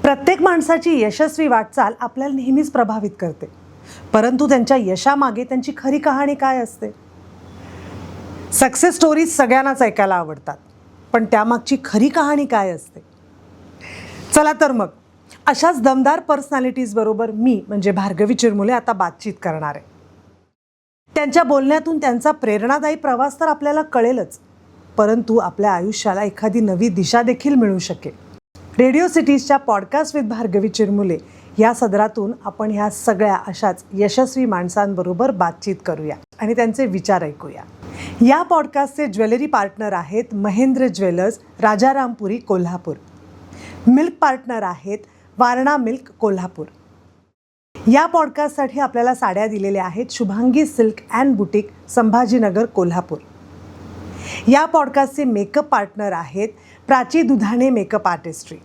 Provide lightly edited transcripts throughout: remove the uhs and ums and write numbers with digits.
प्रत्येक माणसाची यशस्वी वाटचाल आपल्याला नेहमीच प्रभावित करते, परंतु त्यांच्या यशामागे त्यांची खरी कहाणी काय असते? सक्सेस स्टोरीज सगळ्यांनाच ऐकायला आवडतात, पण त्यामागची खरी कहाणी काय असते? चला तर मग अशाच दमदार पर्सनॅलिटीज बरोबर मी म्हणजे भार्गवी चिरमुले आता बातचीत करणार आहे. त्यांच्या बोलण्यातून त्यांचा प्रेरणादायी प्रवास तर आपल्याला कळेलच, परंतु आपल्या आयुष्याला एखादी नवी दिशा देखील मिळू शकेल. रेडिओ सिटीजच्या पॉडकास्ट विथ भार्गवी चिरमुले या सदरातून आपण ह्या सगळ्या अशाच यशस्वी माणसांबरोबर बातचीत करूया आणि त्यांचे विचार ऐकूया. या पॉडकास्टचे ज्वेलरी पार्टनर आहेत Mahendra jewellers, Rajarampuri, Kolhapur. Milk partner आहेत वारणा मिल्क, कोल्हापूर. या पॉडकास्टसाठी आपल्याला साड्या दिलेल्या आहेत Shubhangi silk and boutique, Sambhajinagar, Kolhapur. या पॉडकास्टचे मेकअप पार्टनर आहेत प्राची दुधाणे मेकअप आर्टिस्ट्री.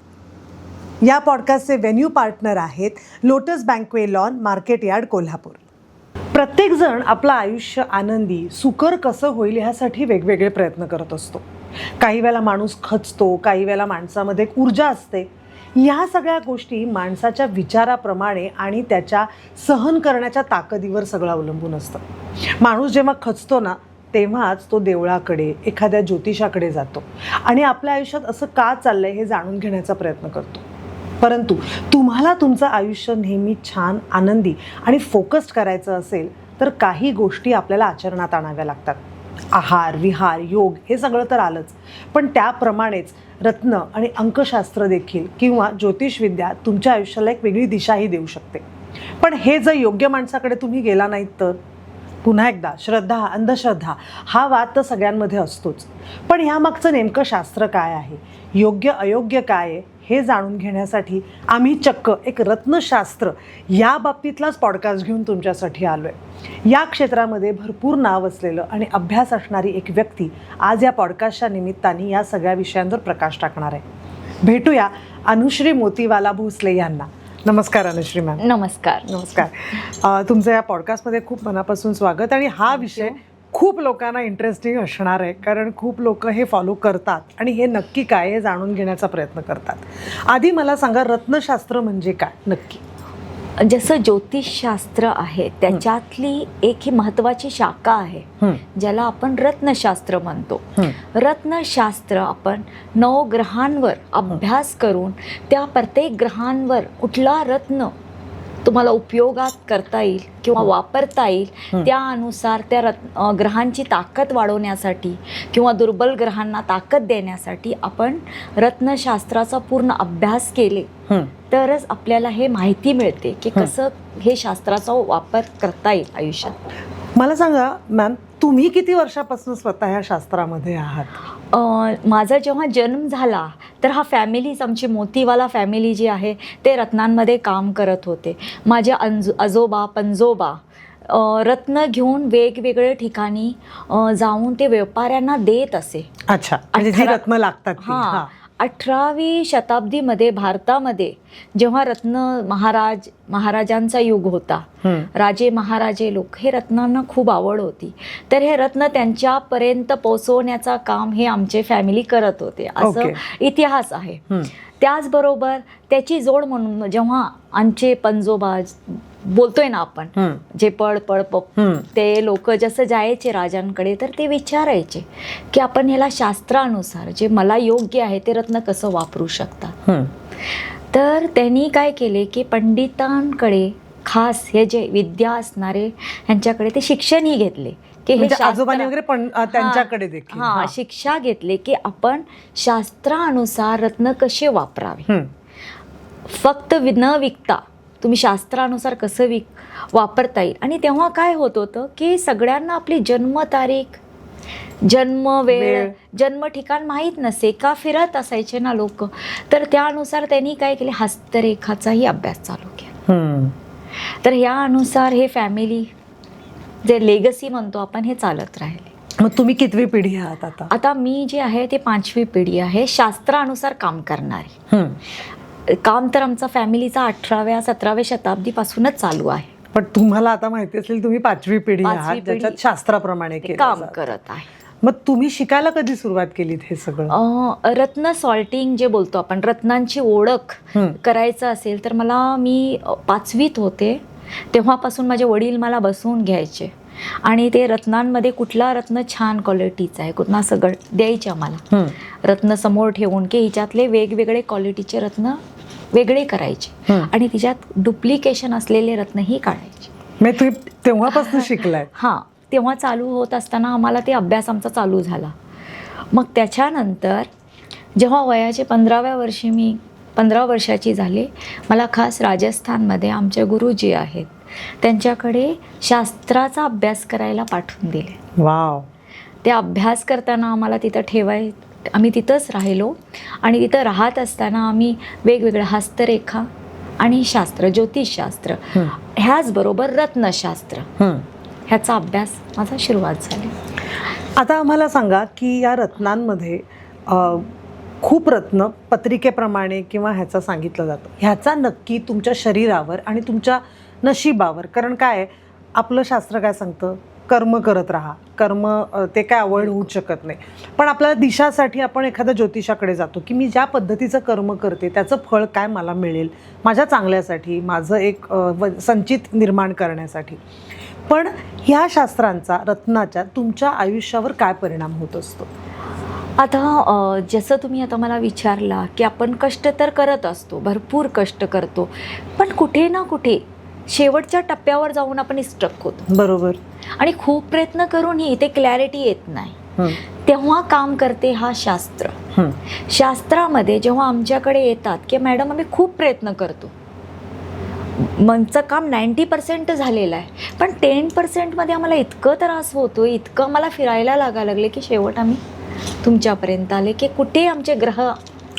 या पॉडकास्टचे व्हेन्यू पार्टनर आहेत lotus banquet lawn, market yard, Kolhapur. प्रत्येकजण आपलं आयुष्य आनंदी सुकर कसं होईल ह्यासाठी वेगवेगळे प्रयत्न करत असतो. काही वेळेला माणूस खचतो, काही वेळेला माणसामध्ये एक ऊर्जा असते. ह्या सगळ्या गोष्टी माणसाच्या विचाराप्रमाणे आणि त्याच्या सहन करण्याच्या ताकदीवर सगळं अवलंबून असतं. माणूस जेव्हा खचतो ना, तेव्हाच तो देवळाकडे, एखाद्या ज्योतिषाकडे जातो आणि आपल्या आयुष्यात असं का चाललंय हे जाणून घेण्याचा प्रयत्न करतो. परंतु तुम्हाला तुमचं आयुष्य नेहमी छान, आनंदी आणि फोकस्ड करायचं असेल तर काही गोष्टी आपल्याला आचरणात आणाव्या लागतात. आहार, विहार, योग हे सगळं तर आलंच, पण त्याप्रमाणेच रत्न आणि अंकशास्त्र देखील किंवा ज्योतिषविद्या तुमच्या आयुष्याला एक वेगळी दिशाही देऊ शकते. पण हे जर योग्य माणसाकडे तुम्ही गेला नाहीत तर? पुन्हा एकदा, श्रद्धा, अंधश्रद्धा हा वाद तर सगळ्यांमध्ये असतोच, पण ह्यामागचं नेमकं शास्त्र काय आहे, योग्य अयोग्य काय आहे हे जाणून घेण्यासाठी आम्ही चक्क एक रत्नशास्त्र या बाबतीतलाच पॉडकास्ट घेऊन तुमच्यासाठी आलो आहे. या क्षेत्रामध्ये भरपूर नाव असलेलं आणि अभ्यास असणारी एक व्यक्ती आज या पॉडकास्टच्या निमित्ताने या सगळ्या विषयांवर प्रकाश टाकणार आहे. भेटूया अनुश्री मोतीवाला भोसले यांना. नमस्कार अनुश्री मॅम. नमस्कार. नमस्कार. तुमचं या पॉडकास्टमध्ये खूप मनापासून स्वागत. आणि हा विषय खूप लोकांना इंटरेस्टिंग असणार आहे, कारण खूप लोक हे फॉलो करतात आणि हे नक्की काय हे जाणून घेण्याचा प्रयत्न करतात. आधी मला सांगा, रत्नशास्त्र म्हणजे काय नक्की? जसं ज्योतिषशास्त्र आहे त्याच्यातली एक ही महत्त्वाची शाखा आहे ज्याला आपण रत्नशास्त्र म्हणतो. रत्नशास्त्र आपण 9 ग्रहांवर अभ्यास करून त्या प्रत्येक ग्रहांवर कुठला रत्न तुम्हाला उपयोगात करता येईल किंवा वापरता येईल त्यानुसार त्या ग्रहांची ताकद वाढवण्यासाठी किंवा दुर्बल ग्रहांना ताकद देण्यासाठी आपण रत्नशास्त्राचा पूर्ण अभ्यास केले तरच आपल्याला हे माहिती मिळते की कसं हे शास्त्राचा वापर करता येईल आयुष्यात. मला सांगा मॅम, तुम्ही किती वर्षापासून स्वतः ह्या शास्त्रामध्ये आहात? माझा जेव्हा जन्म झाला तर हा फॅमिलीच, आमची मोतीवाला फॅमिली जी आहे ते रत्नांमध्ये काम करत होते. माझे आजोबा पणजोबा रत्न घेऊन वेगवेगळ्या ठिकाणी जाऊन ते व्यापाऱ्यांना देत असे. अच्छा, म्हणजे जी रत्न लागतात. हां, 18वी शताब्दीमध्ये भारतामध्ये जेव्हा रत्न महाराजांचा युग होता, राजे महाराजे लोक हे रत्नांना खूप आवड होती, तर हे रत्न त्यांच्यापर्यंत पोहोचवण्याचा काम हे आमचे फॅमिली करत होते, असं इतिहास आहे. त्याचबरोबर त्याची जोड म्हणून जेव्हा आमचे पणजोबा बोलतोय ना आपण, जे पळ ते लोक जसं जायचे राजांकडे तर ते विचारायचे की आपण ह्याला शास्त्रानुसार जे मला योग्य आहे ते रत्न कसं वापरू शकता. तर त्यांनी काय केले की पंडितांकडे, खास हे जे विद्या असणारे ह्यांच्याकडे ते शिक्षणही घेतले की हे आजोबांनी वगैरे पण त्यांच्याकडे देखील शिक्षा घेतले की आपण शास्त्रानुसार रत्न कसे वापरावे. फक्त न विकता तुम्ही शास्त्रानुसार कसं वापरता येईल. आणि तेव्हा काय होत होतं की सगळ्यांना आपली जन्मतारीख, जन्म वेळ, जन्म ठिकाण माहीत नसे का, फिरत असायचे ना लोक, तर त्यानुसार त्यांनी काय केले, हस्तरेखाचाही अभ्यास चालू केला. तर यानुसार हे फॅमिली जे लेगसी म्हणतो आपण हे चालत राहिले. मग तुम्ही कितवी पिढी आहात आता? आता मी जे आहे ते 5वी पिढी आहे शास्त्रानुसार काम करणारी. काम तर आमचा फॅमिलीचा 18व्या 17व्या शताब्दीपासूनच चालू आहे. पण तुम्हाला आता माहिती असेल तुम्ही 5वी पिढी आहात ज्याच्यात शास्त्राप्रमाणे काम करत आहे. मग तुम्ही शिकायला कधी सुरुवात केलीत हे सगळं? रत्न सॉर्टिंग जे बोलतो आपण, रत्नांची ओळख करायचं असेल तर मी 5वीत होते तेव्हापासून माझे वडील मला बसवून घ्यायचे आणि ते रत्नांमध्ये कुठला रत्न छान क्वालिटीचा आहे कुठला सगळं द्यायचे आम्हाला. रत्न समोर ठेवून की हिच्यातले वेगवेगळे क्वालिटीचे रत्न वेगळे करायचे आणि तिच्यात डुप्लिकेशन असलेले रत्नही काढायचे. म्हणजे तुम्ही तेव्हापासून शिकलाय? हां, तेव्हा चालू होत असताना आम्हाला ते अभ्यास आमचा चालू झाला. मग त्याच्यानंतर जेव्हा वयाचे 15 वर्षाची झाले, मला खास राजस्थानमध्ये आमचे गुरुजी आहेत त्यांच्याकडे शास्त्राचा अभ्यास करायला पाठवून दिले. वाव. ते अभ्यास करताना आम्हाला तिथं आम्ही तिथंच राहिलो आणि तिथं राहत असताना आम्ही वेगवेगळ्या हस्तरेखा आणि शास्त्र, ज्योतिषशास्त्र ह्याचबरोबर रत्नशास्त्र ह्याचा अभ्यास माझा सुरुवात झाली. आता आम्हाला सांगा की या रत्नांमध्ये खूप रत्न पत्रिकेप्रमाणे किंवा ह्याचं सांगितलं जातं, ह्याचा नक्की तुमच्या शरीरावर आणि तुमच्या नशिबावर, कारण काय आहे आपलं शास्त्र काय सांगतं, कर्म करत राहा, कर्म ते काय अवॉइड होऊ शकत नाही. पण आपल्याला दिशासाठी आपण एखाद्या ज्योतिषाकडे जातो की मी ज्या पद्धतीचं कर्म करते त्याचं फळ काय मला मिळेल माझ्या चांगल्यासाठी, माझं एक संचित निर्माण करण्यासाठी. पण ह्या शास्त्रांचा रत्नाच्या तुमच्या आयुष्यावर काय परिणाम होत असतो? आता जसं तुम्ही आता मला विचारला की आपण कष्ट तर करत असतो, भरपूर कष्ट करतो, पण कुठे ना कुठे शेवटच्या टप्प्यावर जाऊन आपण स्ट्रक होतो. बरोबर. आणि खूप प्रयत्न करूनही ते क्लॅरिटी येत नाही. तेव्हा काम करते हा शास्त्र. शास्त्रामध्ये जेव्हा आमच्याकडे येतात की मॅडम आम्ही खूप प्रयत्न करतो, मनचं काम 90% झालेलं आहे, पण 10%मध्ये आम्हाला इतकं त्रास होतो, इतकं आम्हाला फिरायला लागायला लागले की शेवट आम्ही तुमच्यापर्यंत आले की कुठे आमचे ग्रह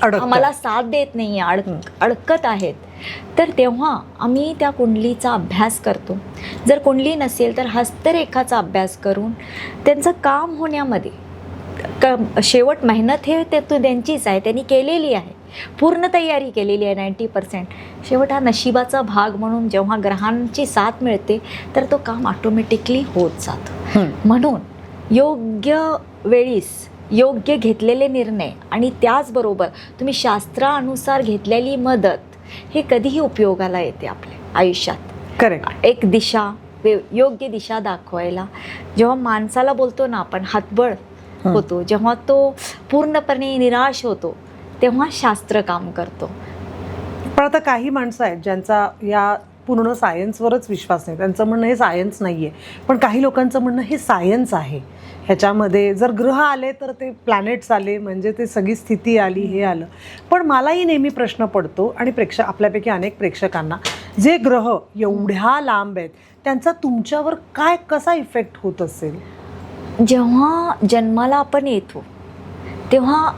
आम्हाला साथ देत नाही, अडकत आहेत. तर तेव्हा आम्ही त्या कुंडलीचा अभ्यास करतो. जर कुंडली नसेल तर हस्तरेखाचा अभ्यास करून त्यांचं काम होण्यामध्ये शेवट मेहनत हे त्यांचीच आहे, त्यांनी केलेली आहे, पूर्ण तयारी केलेली आहे 90%. शेवट हा नशिबाचा भाग म्हणून जेव्हा ग्रहांची साथ मिळते तर तो काम ऑटोमॅटिकली होत जातो. म्हणून योग्य वेळीस योग्य घेतलेले निर्णय आणि त्याचबरोबर तुम्ही शास्त्रानुसार घेतलेली मदत हे कधीही उपयोगाला येते आपल्या आयुष्यात. करेक्ट. एक दिशा, योग्य दिशा दाखवायला जेव्हा माणसाला बोलतो ना आपण हातबळ होतो, जेव्हा तो पूर्णपणे निराश होतो तेव्हा शास्त्र काम करतो. पण आता काही माणसं आहेत ज्यांचा या पूर्ण सायन्सवरच विश्वास नाही, त्यांचं म्हणणं हे सायन्स नाही आहे, पण काही लोकांचं म्हणणं हे सायन्स आहे. ह्याच्यामध्ये जर ग्रह आले तर ते प्लॅनेट्स आले म्हणजे ते सगळी स्थिती आली, हे आलं. पण मलाही नेहमी प्रश्न पडतो आणि आपल्यापैकी अनेक प्रेक्षकांना, जे ग्रह एवढ्या लांब आहेत त्यांचा तुमच्यावर कसा इफेक्ट होत असेल? जेव्हा जन्माला आपण येतो तेव्हा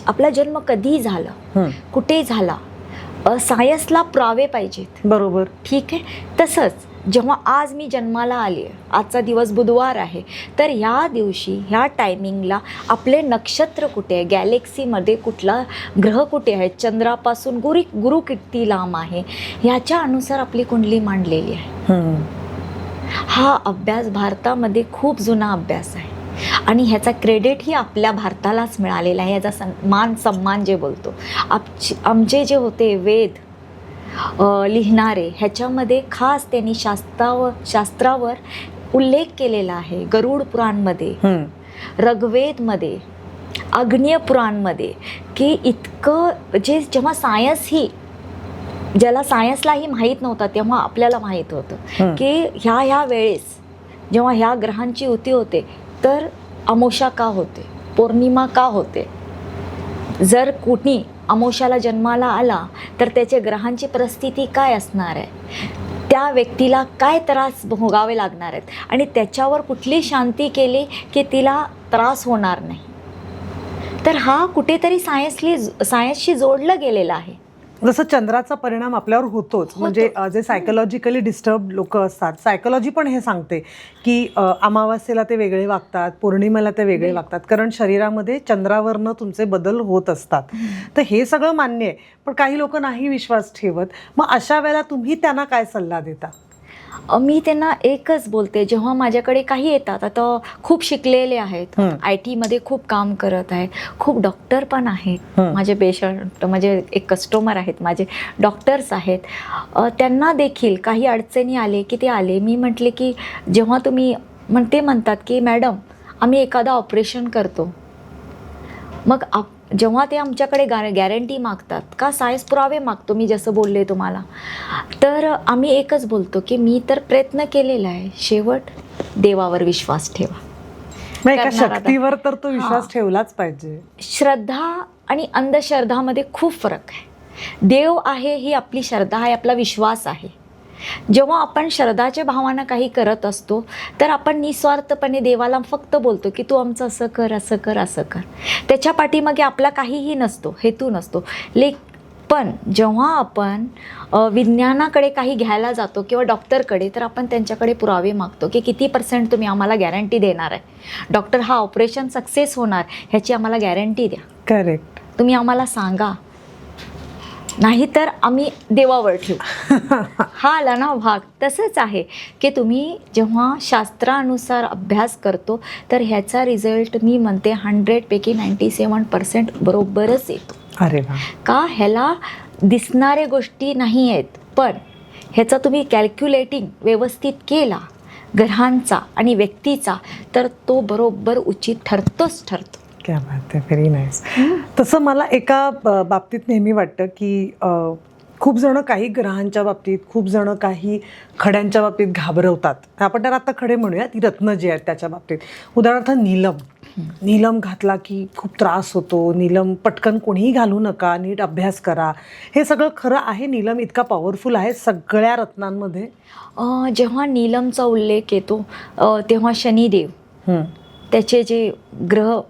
आपला जन्म कधी झाला, कुठे झाला, सायन्सला पुरावे पाहिजेत. बरोबर. ठीक आहे. तसंच जेव्हा आज मी जन्माला आली आहे, आजचा दिवस बुधवार आहे, तर ह्या दिवशी ह्या टायमिंगला आपले नक्षत्र कुठे आहे, गॅलेक्सीमध्ये कुठला ग्रह कुठे आहे, चंद्रापासून गुरु किती लांब आहे, ह्याच्या अनुसार आपली कुंडली मांडलेली आहे. हा अभ्यास भारतामध्ये खूप जुना अभ्यास आहे आणि ह्याचा क्रेडिटही आपल्या भारतालाच मिळालेला आहे. याचा मान सन्मान जे बोलतो, आमचे जे होते वेद लिहिणारे, ह्याच्यामध्ये खास त्यांनी शास्त्रावर उल्लेख केलेला आहे. गरुड पुराणमध्ये, ऋग्वेदमध्ये, अग्न्य पुराणमध्ये, की इतकं जेव्हा ज्याला सायन्सलाही माहीत नव्हता तेव्हा आपल्याला माहीत होतं की ह्या वेळेस जेव्हा ह्या ग्रहांची युती होते तर अमावस्या का होते, पौर्णिमा का होते, जर कुणी अमावस्याला जन्माला आला तर त्याच्या ग्रहांची परिस्थिती काय असणार आहे, त्या व्यक्तीला काय त्रास भोगावे लागणार आहेत आणि त्याच्यावर कुठली शांती केली की तिला त्रास होणार नाही. तर हा कुठेतरी सायन्सशी जोडलं गेलेला आहे. जसं चंद्राचा परिणाम आपल्यावर होतोच, म्हणजे जे सायकोलॉजिकली डिस्टर्ब लोक असतात, सायकोलॉजी पण हे सांगते की अमावास्येला ते वेगळे वागतात, पौर्णिमेला ते वेगळे वागतात, कारण शरीरामध्ये चंद्रावरनं तुमचे बदल होत असतात. तर हे सगळं मान्य आहे, पण काही लोक नाही विश्वास ठेवत. मग अशा वेळेला तुम्ही त्यांना काय सल्ला देता? मी त्यांना एकच बोलते, जेव्हा माझ्याकडे काही येतात, आता खूप शिकलेले आहेत, IT मध्ये खूप काम करत आहेत, खूप डॉक्टर पण आहेत, माझे पेशंट म्हणजे एक कस्टमर आहेत, माझे डॉक्टर्स आहेत, त्यांना देखील काही अडचणी आले की ते आले. मी म्हटले की जेव्हा तुम्ही ते म्हणतात की मॅडम आम्ही एखादं ऑपरेशन करतो, मग जेव्हा ते आमच्याकडे गॅरंटी मागतात का, सायन्स पुरावे मागतो, मी जसं बोलले तुम्हाला, तर आम्ही एकच बोलतो की मी तर प्रयत्न केलेला आहे, शेवट देवावर विश्वास ठेवा. एका शक्तीवर तर तो विश्वास ठेवलाच पाहिजे. श्रद्धा आणि अंधश्रद्धामध्ये खूप फरक आहे. देव आहे ही आपली श्रद्धा आहे, आपला विश्वास आहे. जेव्हा आपण श्रद्धाच्या भावानं काही करत असतो तर आपण निस्वार्थपणे देवाला फक्त बोलतो की तू आमचं असं कर, असं कर, असं कर. त्याच्या पाठीमागे आपला काहीही नसतो, हेतू नसतो. पण जेव्हा आपण विज्ञानाकडे काही घ्यायला जातो किंवा डॉक्टरकडे, तर आपण त्यांच्याकडे पुरावे मागतो की किती % तुम्ही आम्हाला गॅरंटी देणार आहे, डॉक्टर हा ऑपरेशन सक्सेस होणार ह्याची आम्हाला गॅरंटी द्या. करेक्ट. तुम्ही आम्हाला सांगा, नाही तर आम्ही देवावर ठेवू. हा आला ना भाग. तसंच आहे की तुम्ही जेव्हा शास्त्रानुसार अभ्यास करतो तर ह्याचा रिझल्ट मी म्हणते 100 पैकी 97% बरोबरच येतो. अरे वा. का, ह्याला दिसणाऱ्या गोष्टी नाही आहेत, पण ह्याचा तुम्ही कॅल्क्युलेटिंग व्यवस्थित केला ग्रहांचा आणि व्यक्तीचा, तर तो बरोबर उचित ठरतोच ठरतो. क्या बात आहे, व्हेरी नाईस. तसं मला एका बाबतीत नेहमी वाटतं की खूप जण काही ग्रहांच्या बाबतीत, खूप जण काही खड्यांच्या बाबतीत घाबरवतात. आपण त्याला आता खडे म्हणूया, ती रत्न जी आहेत त्याच्या बाबतीत. उदाहरणार्थ नीलम घातला की खूप त्रास होतो, नीलम पटकन कोणीही घालू नका, नीट अभ्यास करा. हे सगळं खरं आहे? नीलम इतका पॉवरफुल आहे सगळ्या रत्नांमध्ये? जेव्हा नीलमचा उल्लेख येतो तेव्हा शनिदेव, त्याचे जे ग्रह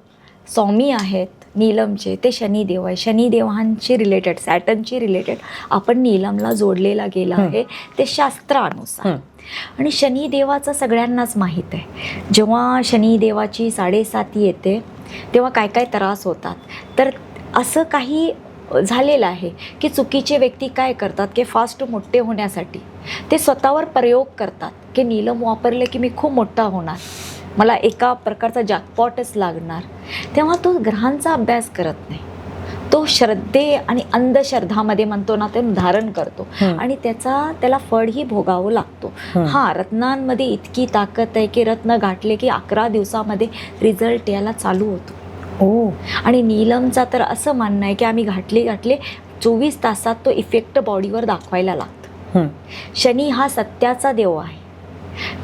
स्वामी आहेत नीलमचे, ते शनिदेव आहे. शनिदेवांशी रिलेटेड, सॅटर्नशी रिलेटेड आपण नीलमला जोडलेला गेला आहे ते शास्त्रानुसार. आणि शनिदेवाचं सगळ्यांनाच माहीत आहे, जेव्हा शनिदेवाची 7.5 येते तेव्हा काय काय त्रास होतात. तर असं काही झालेलं आहे की चुकीचे व्यक्ती काय करतात की फास्ट मोठे होण्यासाठी ते स्वतःवर प्रयोग करतात की नीलम वापरले की मी खूप मोठा होणार, मला एका प्रकारचा जॅकपॉटच लागणार. तेव्हा तो ग्रहांचा अभ्यास करत नाही, तो श्रद्धे आणि अंधश्रद्धामध्ये म्हणतो ना, ते धारण करतो आणि त्याला फळही भोगावं लागतो. हा, रत्नांमध्ये इतकी ताकद आहे की रत्न गाठले की 11 दिवसामध्ये रिझल्ट यायला चालू होतो. आणि नीलमचा तर असं म्हणणं आहे की आम्ही घातले 24 तासात तो इफेक्ट बॉडीवर दाखवायला लागतो. शनी हा सत्याचा देव आहे,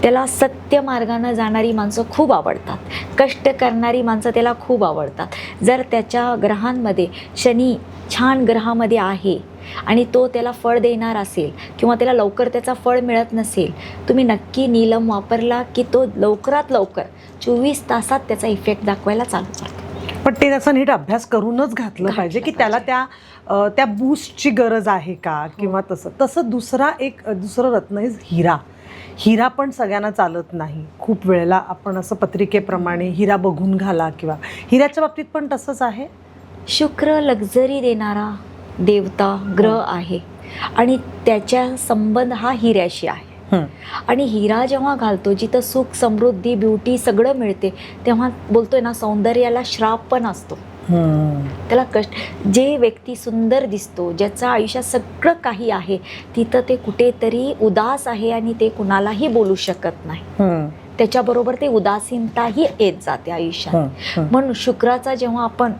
त्याला सत्य मार्गाने जाणारी माणसं खूप आवडतात, कष्ट करणारी माणसं त्याला खूप आवडतात. जर त्याच्या ग्रहांमध्ये शनी छान ग्रहामध्ये आहे आणि तो त्याला फळ देणार असेल किंवा त्याला लवकर त्याचा फळ मिळत नसेल, तुम्ही नक्की नीलम वापरला की तो लवकरात लवकर 24 तासात त्याचा इफेक्ट दाखवायला चालू करतो. पण ते त्याचा नीट अभ्यास करूनच घातलं पाहिजे की त्याला त्या बूस्टची गरज आहे का, किंवा तसं दुसरं रत्न आहे हिरा पण सगळ्यांना चालत नाही. खूप वेळेला आपण असं पत्रिकेप्रमाणे हिरा बघून घाला, किंवा हिऱ्याच्या बाबतीत पण तसंच आहे. शुक्र लक्झरी देणारा देवता ग्रह आहे आणि त्याच्या संबंध हा हिऱ्याशी आहे. आणि हिरा जेव्हा घालतो, जिथं सुख, समृद्धी, ब्युटी सगळं मिळते, तेव्हा बोलतोय ना, सौंदर्याला श्राप पण असतो. त्याला जे व्यक्ती सुंदर दिसतो, ज्याचं आयुष्यात सगळं काही आहे, तिथं ते कुठेतरी उदास आहे आणि ते कुणालाही बोलू शकत नाही. त्याच्याबरोबर ते उदासीनताही येत जाते आयुष्यात. म्हणून शुक्राचा जेव्हा आपण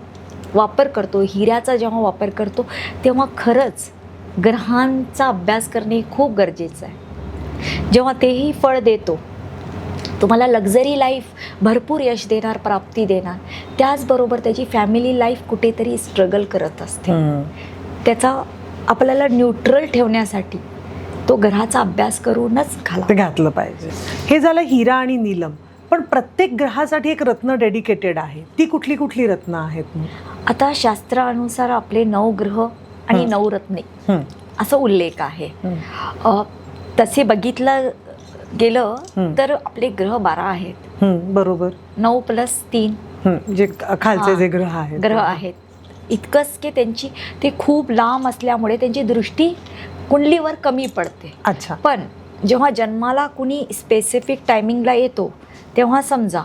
वापर करतो, हिऱ्याचा जेव्हा वापर करतो, तेव्हा खरंच ग्रहांचा अभ्यास करणे खूप गरजेचं आहे. जेव्हा तेही फळ देतो, तुम्हाला लक्झरी लाईफ, भरपूर यश देणार, प्राप्ती देणार, त्याचबरोबर त्याची फॅमिली लाईफ कुठेतरी स्ट्रगल करत असते. त्याचा आपल्याला न्यूट्रल ठेवण्यासाठी तो ग्रहाचा अभ्यास करूनच घातलं पाहिजे. हे झालं हिरा आणि नीलम. पण प्रत्येक ग्रहासाठी एक रत्न डेडिकेटेड आहे. ती कुठली कुठली रत्न आहेत? आता शास्त्रानुसार आपले 9 ग्रह आणि 9 रत्ने असं उल्लेख आहे. तसे बघितलं गेलं तर आपले ग्रह 12 आहेत. बरोबर. 9 + 3 जे खालचे जे ग्रह आहेत. इतकंच की ते खूप लांब असल्यामुळे त्यांची दृष्टी कुंडलीवर कमी पडते. अच्छा. पण जेव्हा जन्माला कुणी स्पेसिफिक टायमिंगला येतो तेव्हा समजा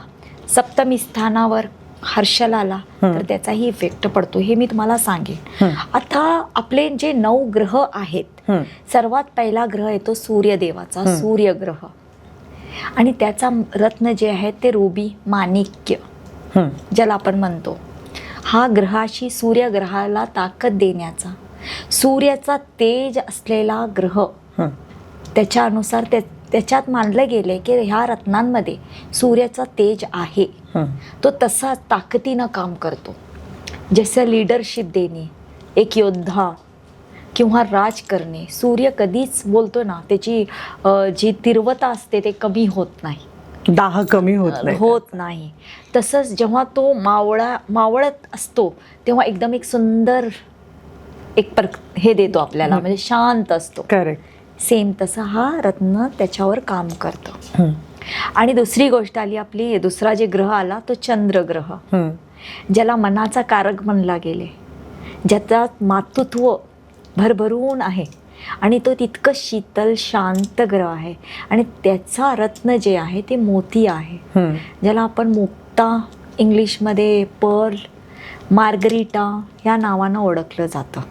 सप्तमी स्थानावर हर्षल आला तर त्याचाही इफेक्ट पडतो, हे मी तुम्हाला सांगेन. आता आपले जे 9 ग्रह आहेत, सर्वात पहिला ग्रह येतो सूर्यदेवाचा, सूर्यग्रह. आणि त्याचा रत्न जे आहे ते रुबी, माणिक्य, ज्याला आपण म्हणतो. हा ग्रहाशी, सूर्यग्रहाला ताकद देण्याचा, सूर्याचा तेज असलेला ग्रह. त्याच्यानुसार त्याच्यात मानलं गेले की ह्या रत्नांमध्ये सूर्याचा तेज आहे. तो तसा ताकदीनं काम करतो. जसं लिडरशिप देणे, एक योद्धा किंवा राज करणे. सूर्य कधीच बोलतो ना, त्याची जी तीव्रता असते ते कमी होत नाही, दाह कमी होत नाही. तसंच जेव्हा तो मावळत असतो तेव्हा एकदम एक सुंदर हे देतो आपल्याला, म्हणजे शांत असतो. करेक्ट. सेम तसं हा रत्न त्याच्यावर काम करतो. आणि दुसरी गोष्ट आली आपली, दुसरा जे ग्रह आला तो चंद्रग्रह, ज्याला मनाचा कारक म्हणला गेले, ज्याचा मातृत्व भरभरून आहे आणि तो तितकं शीतल शांत ग्रह आहे. आणि त्याचा रत्न जे आहे ते मोती आहे, ज्याला आपण मुक्ता, इंग्लिशमध्ये पर्ल, मार्गरिटा या नावानं ओळखलं जातं.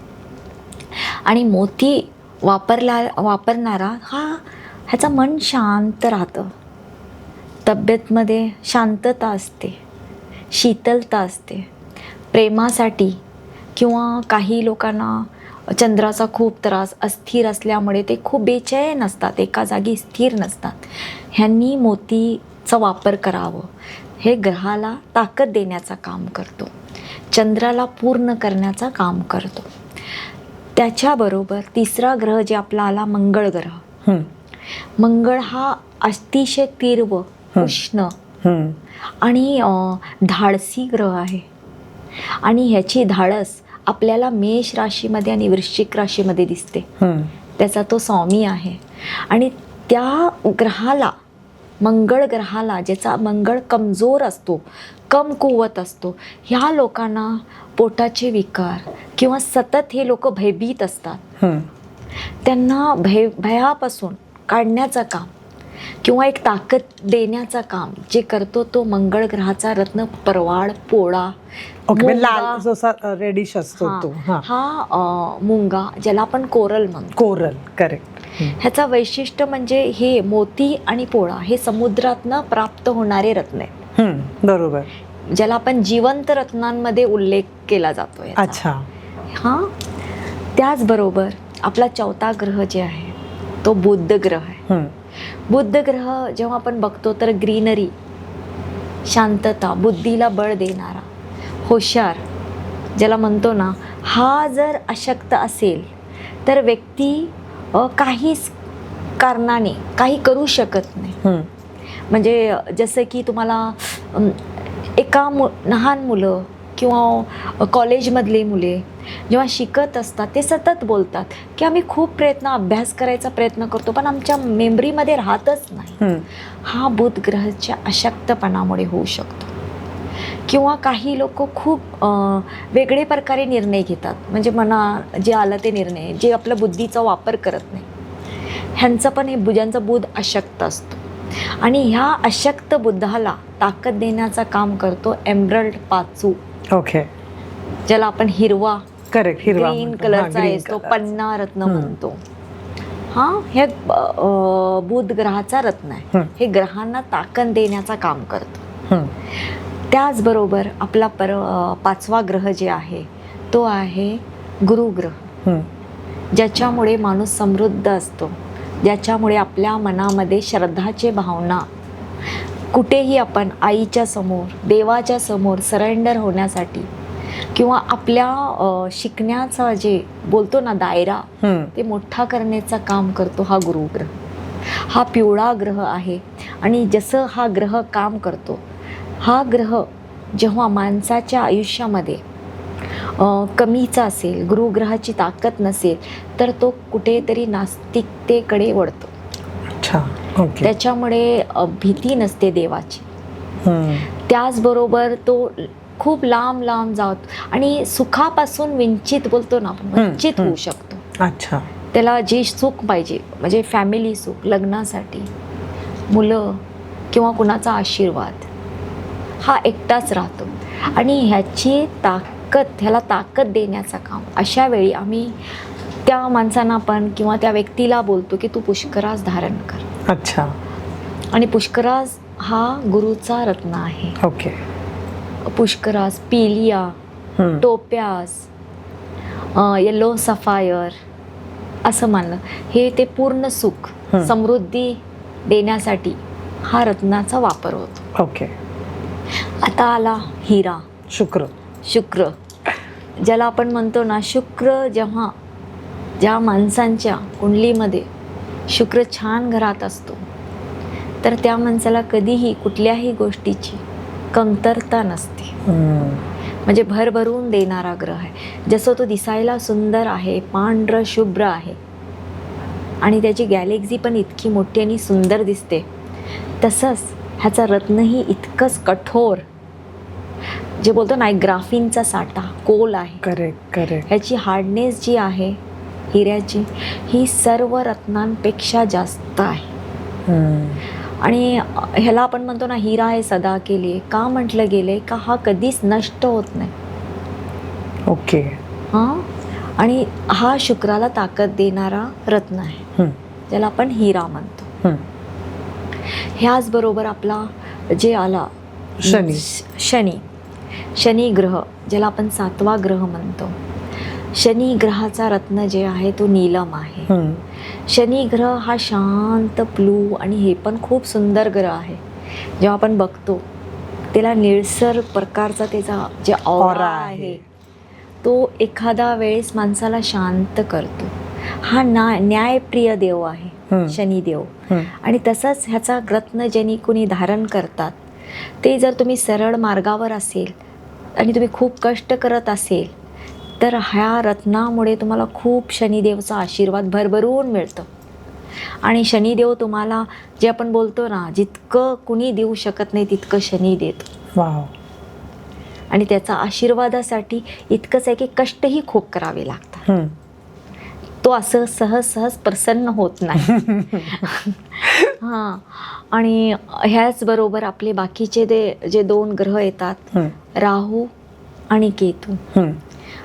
आणि मोती वापरणारा ह्याचं मन शांत राहतं, तब्येतमध्ये शांतता असते, शीतलता असते. प्रेमासाठी किंवा काही लोकांना चंद्राचा खूप त्रास, अस्थिर असल्यामुळे ते खूप बेचैन असतात, एका जागी स्थिर नसतात. ह्यांनी मोतीचा वापर करावं. हे ग्रहाला ताकद देण्याचं काम करतो, चंद्राला पूर्ण करण्याचं काम करतो. त्याच्याबरोबर तिसरा ग्रह जे आपला आला मंगळ ग्रह. मंगळ हा अतिशय तीव्र, उष्ण आणि धाडसी ग्रह आहे. आणि ह्याची धाडस आपल्याला मेष राशीमध्ये आणि वृश्चिक राशीमध्ये दिसते. त्याचा तो स्वामी आहे. आणि त्या ग्रहाला, मंगळ ग्रहाला, ज्याचा मंगळ कमजोर असतो, कमकुवत असतो, ह्या लोकांना पोटाचे विकार किंवा सतत हे लोक भयभीत असतात, त्यांना भयापासून काढण्याचं काम किंवा एक ताकद देण्याचं काम जे करतो तो मंगळ ग्रहाचा रत्न परवाळ, पोळा, लाल जसा रेडिश असतो तो. हा मुंगा, ज्याला आपण कोरल म्हणतो. Coral, correct. ह्याचा वैशिष्ट्य म्हणजे हे मोती आणि पोळा हे समुद्रातनं प्राप्त होणारे रत्न आहेत. बरोबर. ज्याला आपण जिवंत रत्नांमध्ये उल्लेख केला जातो. अच्छा. त्याचबरोबर आपला चौथा ग्रह जे आहे तो बुध ग्रह आहे. बुध ग्रह जेव्हा आपण बघतो तर ग्रीनरी, शांतता, बुद्धीला बळ देणारा, हुशार, ज्याला म्हणतो ना, हा जर अशक्त असेल तर व्यक्ती काहीच कारणाने काही करू शकत नाही. म्हणजे जसं की तुम्हाला लहान मुलं किंवा कॉलेजमधले मुले जेव्हा शिकत असतात ते सतत बोलतात की आम्ही खूप अभ्यास करायचा प्रयत्न करतो पण आमच्या मेमरीमध्ये राहतच नाही. हा बुध ग्रहाच्या अशक्तपणामुळे होऊ शकतो. किंवा काही लोक खूप वेगळे प्रकारे निर्णय घेतात, म्हणजे मना जे आलं ते निर्णय, जे आपल्या बुद्धीचा वापर करत नाही. ह्यांचं पण हे ज्यांचा बुध अशक्त असतो. आणि ह्या अशक्त बुद्धाला ताकद देण्याचं काम करतो एमरल्ड पाचू. ओके. ज्याला आपण हिरवा, करेक्ट, ग्रीन कलरचा असतो, पन्ना रत्न म्हणतो. हे बुध ग्रहाचा रत्न आहे. हे ग्रहांना ताकद देण्याचं काम करतो. त्याचबरोबर आपला पाचवा ग्रह जे आहे तो आहे गुरुग्रह, ज्याच्यामुळे माणूस समृद्ध असतो, ज्याच्यामुळे आपल्या मनामध्ये श्रद्धाचे भावना, कुठेही आपण आईच्या समोर, देवाच्या समोर सरेंडर होण्यासाठी किंवा आपल्या शिकण्याचा जे बोलतो ना दायरा, ते मोठा करण्याचं काम करतो हा गुरुग्रह. हा पिवळा ग्रह आहे. आणि जसं हा ग्रह काम करतो, हा ग्रह जेव्हा माणसाच्या आयुष्यामध्ये कमीचा असेल, गुरुग्रहाची ताकद नसेल तर तो कुठेतरी नास्तिकतेकडे वळतो. त्याच्यामुळे भीती नसते देवाची. त्याचबरोबर तो खूप लांब लांब जात आणि सुखापासून वंचित, बोलतो ना आपण, वंचित होऊ शकतो. अच्छा. त्याला जे सुख पाहिजे म्हणजे फॅमिली सुख, लग्नासाठी मुलं किंवा कुणाचा आशीर्वाद, हा एकटाच राहतो. आणि ह्याला ताकद देण्याचं काम अशा वेळी आम्ही त्या माणसांना पण किंवा त्या व्यक्तीला बोलतो की तू पुष्कराज धारण कर. अच्छा. आणि पुष्कराज हा गुरुचा रत्न आहे. ओके. पुष्कराज, पिलिया, टोप्यास, येलो सफायर असं मानलं. हे ते पूर्ण सुख, समृद्धी देण्यासाठी हा रत्नाचा वापर होतो. ओके. आता आला हिरा, शुक्र, ज्याला आपण म्हणतो ना, शुक्र जेव्हा ज्या माणसांच्या कुंडलीमध्ये शुक्र छान घरात असतो तर त्या माणसाला कधीही कुठल्याही गोष्टीची कमतरता नसते. म्हणजे भरभरून देणारा ग्रह आहे. जसं तो दिसायला सुंदर आहे, पांढरं शुभ्र आहे आणि त्याची गॅलेक्सी पण इतकी मोठी आणि सुंदर दिसते, तसंच ह्याचा रत्नही इतकंच कठोर, जे बोलतो ना एक ग्राफिनचा साठा, कोल आहे. करेक्ट. ह्याची हार्डनेस जी आहे हिऱ्याची, ही सर्व रत्नांपेक्षा जास्त आहे. आणि ह्याला आपण म्हणतो ना हिरा आहे सदा के लिए. का म्हटलं गेले का हा कधीच नष्ट होत नाही. ओके. हां. आणि हा शुक्राला ताकद देणारा रत्न आहे, ज्याला आपण हिरा म्हणतो. ह्याचबरोबर आपला जे आला शनी ग्रह, ज्याला आपण 7वा ग्रह म्हणतो. शनी ग्रहाचा रत्न जे आहे तो नीलम आहे. शनी ग्रह हा शांत, ब्लू आणि हे पण खूप सुंदर ग्रह आहे. जेव्हा आपण बघतो त्याला निळसर प्रकारचा त्याचा जे ऑरा आहे तो एखादा वेळेस माणसाला शांत करतो. हा न्यायप्रिय देव आहे शनिदेव. आणि तसंच ह्याचा रत्न ज्यांनी कुणी धारण करतात ते जर तुम्ही सरळ मार्गावर असेल आणि तुम्ही खूप कष्ट करत असेल तर ह्या रत्नामुळे तुम्हाला खूप शनिदेवचा आशीर्वाद भरभरून मिळतं. आणि शनिदेव तुम्हाला जे आपण बोलतो ना, जितकं कुणी देऊ शकत नाही तितकं शनी देतो. वाव. आणि त्याचा आशीर्वादासाठी इतकंच आहे की कष्टही खूप करावे लागतात. तो असं सहज प्रसन्न होत नाही. हां. आणि ह्याचबरोबर आपले बाकीचे जे 2 ग्रह येतात, राहू आणि केतू.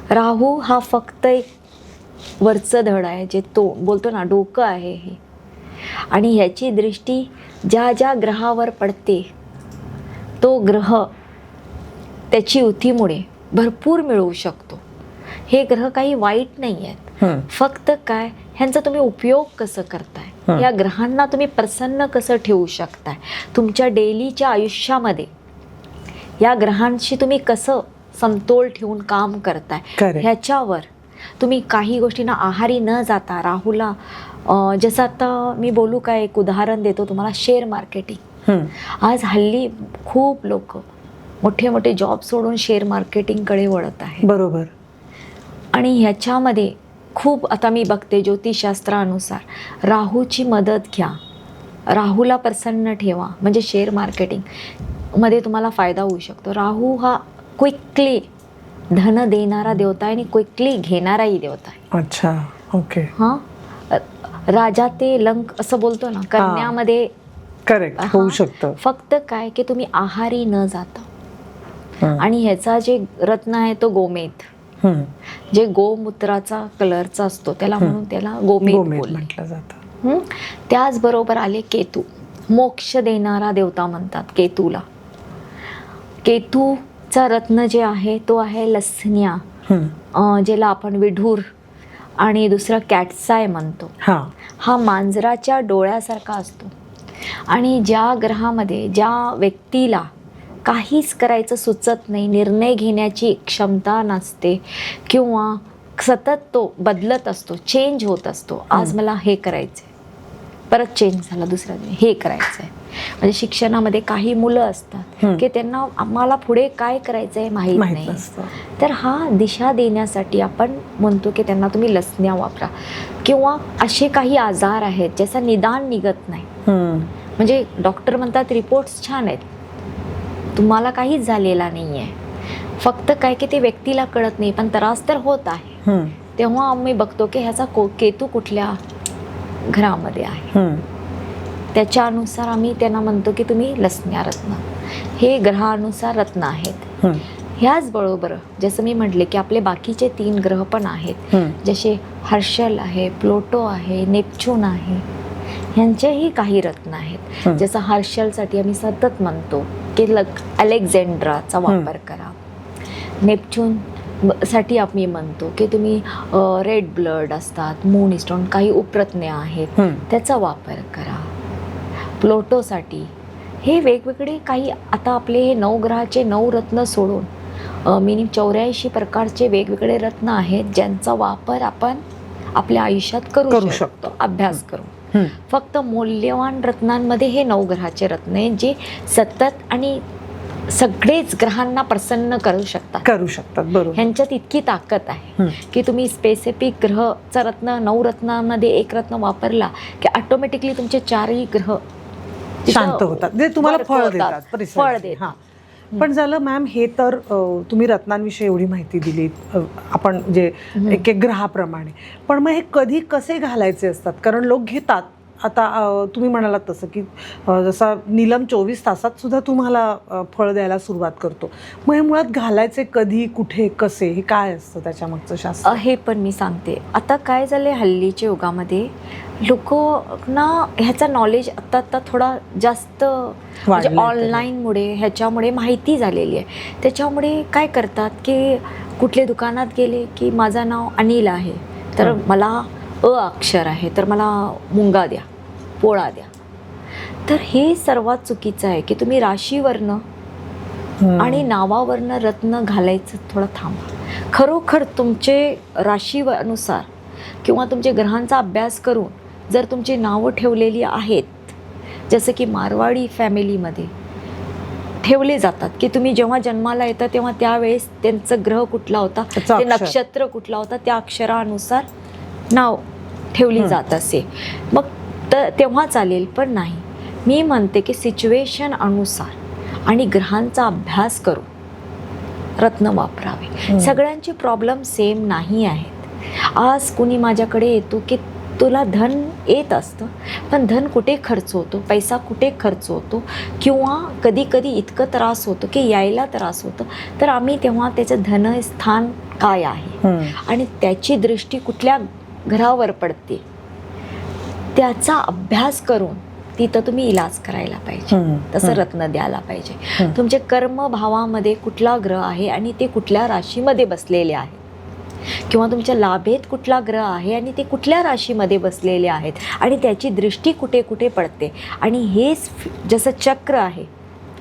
राहू हा फक्त एक वरचं धड आहे, जे तो बोलतो ना डोकं आहे हे. आणि ह्याची दृष्टी ज्या ग्रहावर पडते तो ग्रह त्याची युतीमुळे भरपूर मिळवू शकतो. हे ग्रह काही वाईट नाही आहेत, फक्त काय ह्यांचा तुम्ही उपयोग कसं करताय, या ग्रहांना तुम्ही प्रसन्न कसं ठेवू शकताय, तुमच्या डेलीच्या आयुष्यामध्ये या ग्रहांशी तुम्ही कसं समतोल ठेवून काम करताय, ह्याच्यावर तुम्ही काही गोष्टींना आहारी न जाता राहूला जसं आता मी बोलू काय, एक उदाहरण देतो तुम्हाला. Share marketing. आज हल्ली खूप लोक मोठे मोठे जॉब सोडून शेअर मार्केटिंगकडे वळत आहे. बरोबर. आणि ह्याच्यामध्ये खूप आता मी बघते ज्योतिषशास्त्रानुसार राहूची मदत घ्या, राहूला प्रसन्न ठेवा, म्हणजे शेअर मार्केटिंगमध्ये तुम्हाला फायदा होऊ शकतो. राहू हा क्विकली धन देणारा देवता आहे आणि क्विकली घेणाराही देवता आहे. अच्छा. ओके. हां. राजा ते लंक असं बोलतो ना, कन्यामध्ये करेक्ट होऊ शकतं. फक्त काय की तुम्ही आहारी न जाता. आणि ह्याचा जे रत्न आहे तो गोमेध, जे गोमूत्राचा कलरचा असतो त्याला म्हणून त्याला गोमेध म्हटलं जातं. त्याचबरोबर आले केतू, मोक्ष देणारा देवता म्हणतात केतूला. केतूचा रत्न जे आहे तो आहे लसण्या, ज्याला आपण विढूर आणि दुसरा कॅटसाय म्हणतो. हा मांजराच्या डोळ्यासारखा असतो. आणि ज्या ग्रहामध्ये ज्या व्यक्तीला काहीच करायचं सुचत नाही, निर्णय घेण्याची क्षमता नसते किंवा सतत तो बदलत असतो, चेंज होत असतो, आज मला हे करायचं आहे, परत चेंज झाला दुसऱ्या दिवशी हे करायचं आहे. म्हणजे शिक्षणामध्ये काही मुलं असतात की त्यांना आम्हाला पुढे काय करायचं आहे माहीत नाही, तर हा दिशा देण्यासाठी आपण म्हणतो की त्यांना तुम्ही लसण्या वापरा. किंवा असे काही आजार आहेत ज्याचा निदान निघत नाही, म्हणजे डॉक्टर म्हणतात रिपोर्ट्स छान आहेत, तुम्हाला काहीच झालेला नाही आहे, फक्त काय की ते व्यक्तीला कळत नाही पण त्रास तर होत आहे. तेव्हा आम्ही बघतो की ह्याचा केतू कुठल्या घरामध्ये आहे. त्याच्यानुसार आम्ही त्यांना म्हणतो की तुम्ही लसण्या रत्न, हे ग्रहानुसार रत्न आहेत. ह्याचबरोबर जसं मी म्हटले की आपले बाकीचे 3 ग्रह पण आहेत, जसे हर्षल आहे, प्लुटो आहे, नेपच्यून आहे. ह्यांचेही काही रत्न आहेत. जसं हर्षलसाठी आम्ही सतत म्हणतो की अलेक्झांड्राचा वापर करा. नेपच्यून साठी आम्ही म्हणतो की तुम्ही रेड ब्लड असतात, मून स्टोन, काही उपरत्ने आहेत, त्याचा वापर करा. प्लुटोसाठी हे वेगवेगळे काही, आता आपले हे 9 ग्रहाचे 9 रत्न सोडून मिनिमम 84 प्रकारचे वेगवेगळे रत्न आहेत, ज्यांचा वापर आपण आपल्या आयुष्यात करू शकतो अभ्यास करून. फक्त मौल्यवान रत्नांमध्ये हे 9 ग्रहाचे रत्न आहेत, जे सतत आणि सगळेच ग्रहांना प्रसन्न करू शकतात. बरोबर. ह्यांच्यात इतकी ताकद आहे की तुम्ही स्पेसिफिक ग्रहचा रत्न 9 रत्नांमध्ये एक रत्न वापरला की ऑटोमॅटिकली तुमचे 4ही ग्रह शांत होतात, जे तुम्हाला फळ देतात. पण झालं मॅम, हे तर तुम्ही रत्नांविषयी एवढी माहिती दिली आपण, जे एक एक ग्रहाप्रमाणे. पण मग हे कधी कसे घालायचे असतात? कारण लोक घेतात. आता तुम्ही म्हणालात तसं की जसा नीलम 24 तासात सुद्धा तुम्हाला फळ द्यायला सुरुवात करतो. मग हे मुळात घालायचे कधी, कुठे, कसे, हे काय असतं त्याच्या मागचं शास्त्र? हे पण मी सांगते. आता काय झालंय, हल्लीच्या युगामध्ये लोकांना ह्याचा नॉलेज आता थोडा जास्त, म्हणजे ऑनलाईनमुळे ह्याच्यामुळे माहिती झालेली आहे. त्याच्यामुळे काय करतात की कुठल्या दुकानात गेले की माझं नाव अनिल आहे, तर मला अक्षर आहे, तर मला मुंगा द्या, पोळा द्या. तर हे सर्वात चुकीचं आहे की तुम्ही राशीवरनं आणि नावावरनं रत्न घालायचं थोडं थांबा. खरोखर तुमचे राशीनुसार किंवा तुमच्या ग्रहांचा अभ्यास करून जर तुमची नावं ठेवलेली आहेत, जसं की मारवाडी फॅमिलीमध्ये ठेवले जातात की तुम्ही जेव्हा जन्माला येता तेव्हा त्यावेळेस त्यांचं ग्रह कुठला होता, ते नक्षत्र कुठला होता, त्या अक्षरानुसार नाव ठेवली जात असे, मग तेव्हा चालेल. पण नाही, मी म्हणते की सिच्युएशन अनुसार आणि ग्रहांचा अभ्यास करून रत्न वापरावे. सगळ्यांचे प्रॉब्लेम सेम नाही आहेत. आज कुणी माझ्याकडे येतो की तुला धन येत असतं, पण धन कुठे खर्च होतो, पैसा कुठे खर्च होतो, किंवा कधी कधी इतकं त्रास होतो की यायला त्रास होतो. तर आम्ही तेव्हा त्याचं धनस्थान काय आहे आणि त्याची दृष्टी कुठल्या घरावर पडते, त्याचा अभ्यास करून तिथं तुम्ही इलाज करायला पाहिजे, तसं रत्न द्यायला पाहिजे. तुमच्या कर्मभावामध्ये कुठला ग्रह आहे आणि ते कुठल्या राशीमध्ये बसलेले आहे, किंवा तुमच्या लाभेत कुठला ग्रह आहे आणि ते कुठल्या राशीमध्ये बसलेले आहेत, आणि त्याची दृष्टी कुठे कुठे पडते. आणि हेच जसं चक्र आहे,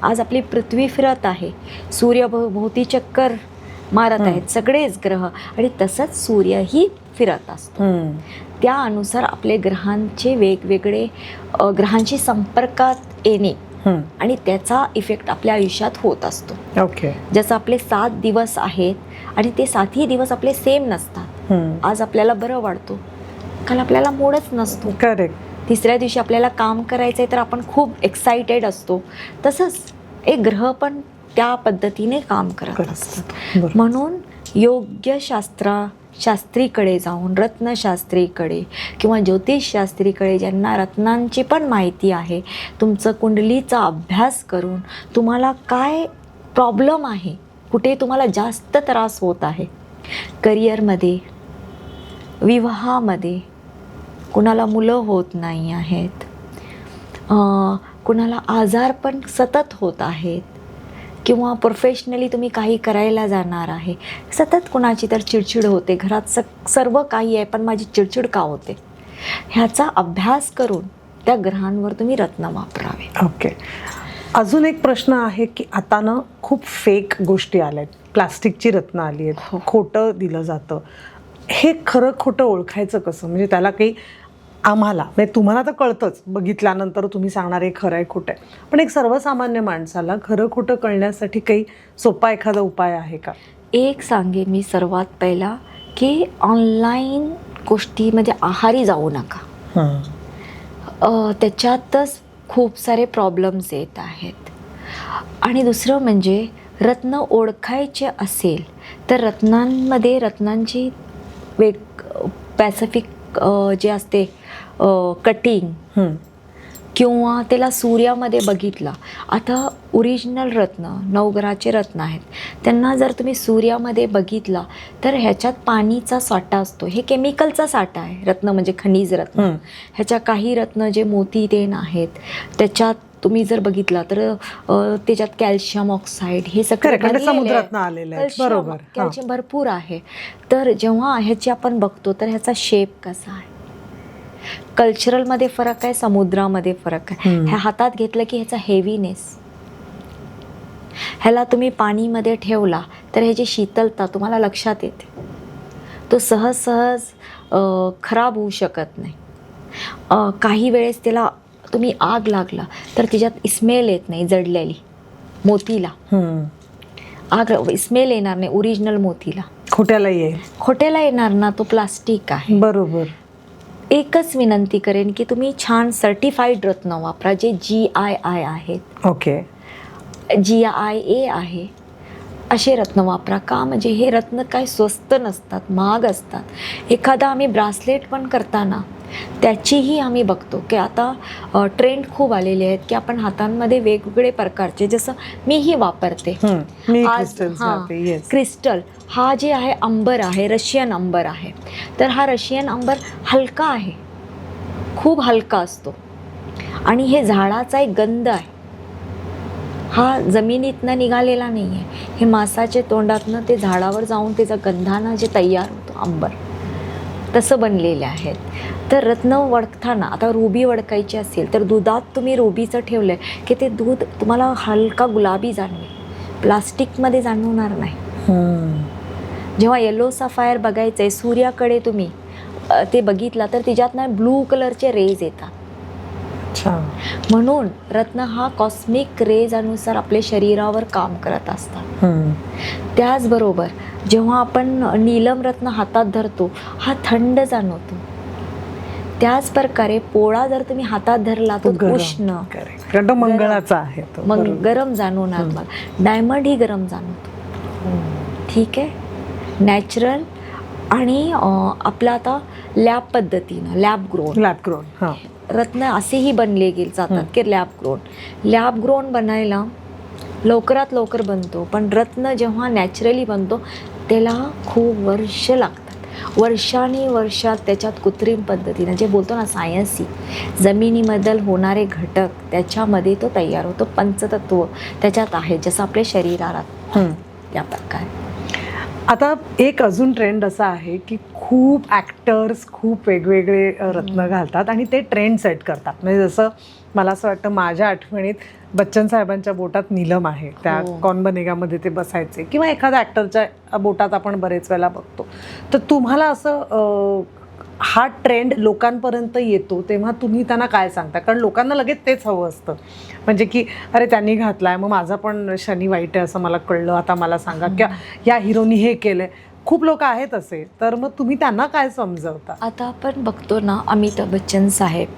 आज आपली पृथ्वी फिरत आहे, सूर्यभोवती चक्कर मारत आहेत सगळेच ग्रह, आणि तसंच सूर्यही फिरत असतो. त्यानुसार आपले ग्रहांचे वेगवेगळे ग्रहांशी संपर्कात येणे आणि त्याचा इफेक्ट आपल्या आयुष्यात होत असतो. जसं आपले 7 दिवस आहेत आणि ते 7ही दिवस आपले सेम नसतात. आज आपल्याला बरं वाटतो, काल आपल्याला मूडच नसतो. करेक्ट. तिसऱ्या दिवशी आपल्याला काम करायचं आहे तर आपण खूप एक्साइटेड असतो. तसंच एक ग्रह पण त्या पद्धतीने काम करत असतात. म्हणून योग्य शास्त्रीकडे जाऊन, रत्नशास्त्रीकडे किंवा ज्योतिषशास्त्रीकडे, ज्यांना रत्नांची पण माहिती आहे, तुमचं कुंडलीचा अभ्यास करून तुम्हाला काय प्रॉब्लेम आहे, कुठे तुम्हाला जास्त त्रास होत आहे, करिअरमध्ये, विवाहामध्ये, कुणाला मुलं होत नाही आहेत, कुणाला आजार पण सतत होत आहेत, किंवा प्रोफेशनली तुम्ही काही करायला जाणार आहे, सतत कुणाची तर चिडचिड होते, घरात सर्व काही आहे पण माझी चिडचिड का होते, ह्याचा अभ्यास करून त्या ग्रहांवर तुम्ही रत्न वापरावे. ओके. अजून एक प्रश्न आहे की आता ना खूप फेक गोष्टी आल्या आहेत, प्लास्टिकची रत्न आली आहेत, खोटं दिलं जातं. हे खरं खोटं ओळखायचं कसं? म्हणजे त्याला काही आम्हाला, म्हणजे तुम्हाला तर कळतंच, बघितल्यानंतर तुम्ही सांगणार हे खरं आहे खोटं आहे, पण एक सर्वसामान्य माणसाला खरं खोटं कळण्यासाठी काही सोपा एखादा उपाय आहे का? एक सांगेन मी सर्वात पहिला की ऑनलाईन गोष्टीमध्ये आहारी जाऊ नका. त्याच्यातच खूप सारे प्रॉब्लेम्स येत आहेत. आणि दुसरं म्हणजे रत्न ओळखायचे असेल तर रत्नांमध्ये रत्नांची पॅसिफिक जे असते कटिंग, किंवा त्याला सूर्यामध्ये बघितला. आता ओरिजिनल रत्न, नवग्रहाचे रत्न आहेत, त्यांना जर तुम्ही सूर्यामध्ये बघितला तर ह्याच्यात पाणीचा साठा असतो. हे केमिकलचा साठा आहे. रत्न म्हणजे खनिज रत्न. ह्याच्या काही रत्न जे मोती तेन आहेत त्याच्यात तुम्ही जर बघितला तर त्याच्यात कॅल्शियम ऑक्साईड हे सगळं समुद्रातनं आलेलं आहे. बरोबर. कॅल्शियम भरपूर आहे. तर जेव्हा ह्याची आपण बघतो तर ह्याचा शेप कसा आहे, कल्चरलमध्ये फरक आहे, समुद्रामध्ये फरक आहे. ह्या हातात घेतलं की ह्याचा हेवीनेस, ह्याला तुम्ही पाणीमध्ये ठेवला तर ह्याची शीतलता तुम्हाला लक्षात येते. तो सहज खराब होऊ शकत नाही. काही वेळेस त्याला तुम्ही आग लागला तर त्याच्यात स्मेल येत नाही. जडलेली मोतीला आग स्मेल येणार नाही. ओरिजिनल मोतीला खोट्याला येणार ना. तो प्लास्टिक आहे. बरोबर. एकच विनंती करेन की तुम्ही छान सर्टिफाईड रत्न वापरा जे GII आहेत. ओके. GIA आहे असे रत्न वापरा. का म्हणजे हे रत्न काय स्वस्त नसतात, महाग असतात. एखादा आम्ही ब्रासलेट पण करताना त्याचीही आम्ही बघतो की आता ट्रेंड खूप आलेले आहेत की आपण हातांमध्ये वेगवेगळे प्रकारचे, जसं मीही वापरते क्रिस्टल. हा जे आहे अंबर आहे, रशियन अंबर आहे. तर हा रशियन अंबर हलका आहे, खूप हलका असतो. आणि हे झाडाचा एक गंध आहे. हा जमिनीतनं निघालेला नाही आहे. हे मासाच्या तोंडातनं ते झाडावर जाऊन त्याचा गंधानं जे तयार होतो अंबर, तसं बनलेले आहेत. तर रत्न वडकताना आता रुबी वडकायची असेल तर दुधात तुम्ही रुबीचं ठेवलं की ते दूध तुम्हाला हलका गुलाबी जाणवेल, प्लास्टिकमध्ये जाणवणार नाही. जेव्हा येलो सफायर बघायचं आहे, सूर्याकडे तुम्ही ते बघितला तर त्याच्यातनं ब्लू कलरचे रेज येतात. म्हणून रत्न हा कॉस्मिक रेज अनुसार आपल्या शरीरावर काम करत असतात. त्याचबरोबर जेव्हा आपण नीलम रत्न हातात धरतो हा थंड जाणवतो. त्याच प्रकारे पोळा जर तुम्ही हातात धरला तर उष्ण, मंगळाचा आहे, मग गरम जाणवणार. मला डायमंड ही गरम जाणवतो. ठीक आहे. नॅचरल आणि आपलं आता लॅब पद्धतीनं लॅब ग्रोन रत्न असेही बनले गेले जातात की लॅब ग्रोन बनायला लवकरात लवकर बनतो. पण रत्न जेव्हा नॅचरली बनतो त्याला खूप वर्ष लागतात. वर्षात त्याच्यात कृत्रिम पद्धतीनं जे बोलतो ना सायन्सी, जमिनीमधील होणारे घटक त्याच्यामध्ये तो तयार होतो. पंचतत्व त्याच्यात आहे जसं आपल्या शरीरात त्या प्रकारे. आता एक अजून ट्रेंड असा आहे की खूप ॲक्टर्स खूप वेगवेगळे रत्न घालतात आणि ते ट्रेंड सेट करतात. म्हणजे जसं मला असं वाटतं माझ्या आठवणीत बच्चन साहेबांच्या बोटात नीलम आहे, त्या कौन बनेगामध्ये ते बसायचे, किंवा एखाद्या ॲक्टरच्या बोटात आपण बरेच वेळेला बघतो. तर तुम्हाला असं हा ट्रेंड लोकांपर्यंत येतो तेव्हा तुम्ही त्यांना काय सांगता? कारण लोकांना लगेच तेच हवं असतं, म्हणजे की अरे त्यांनी घातलाय मग माझा पण शनी वाईट आहे असं मला कळलं, आता मला सांगा, किंवा या हिरोनी हे केलंय. खूप लोक आहेत असे. तर मग तुम्ही त्यांना काय समजवता? आता आपण बघतो ना अमिताभ बच्चन साहेब,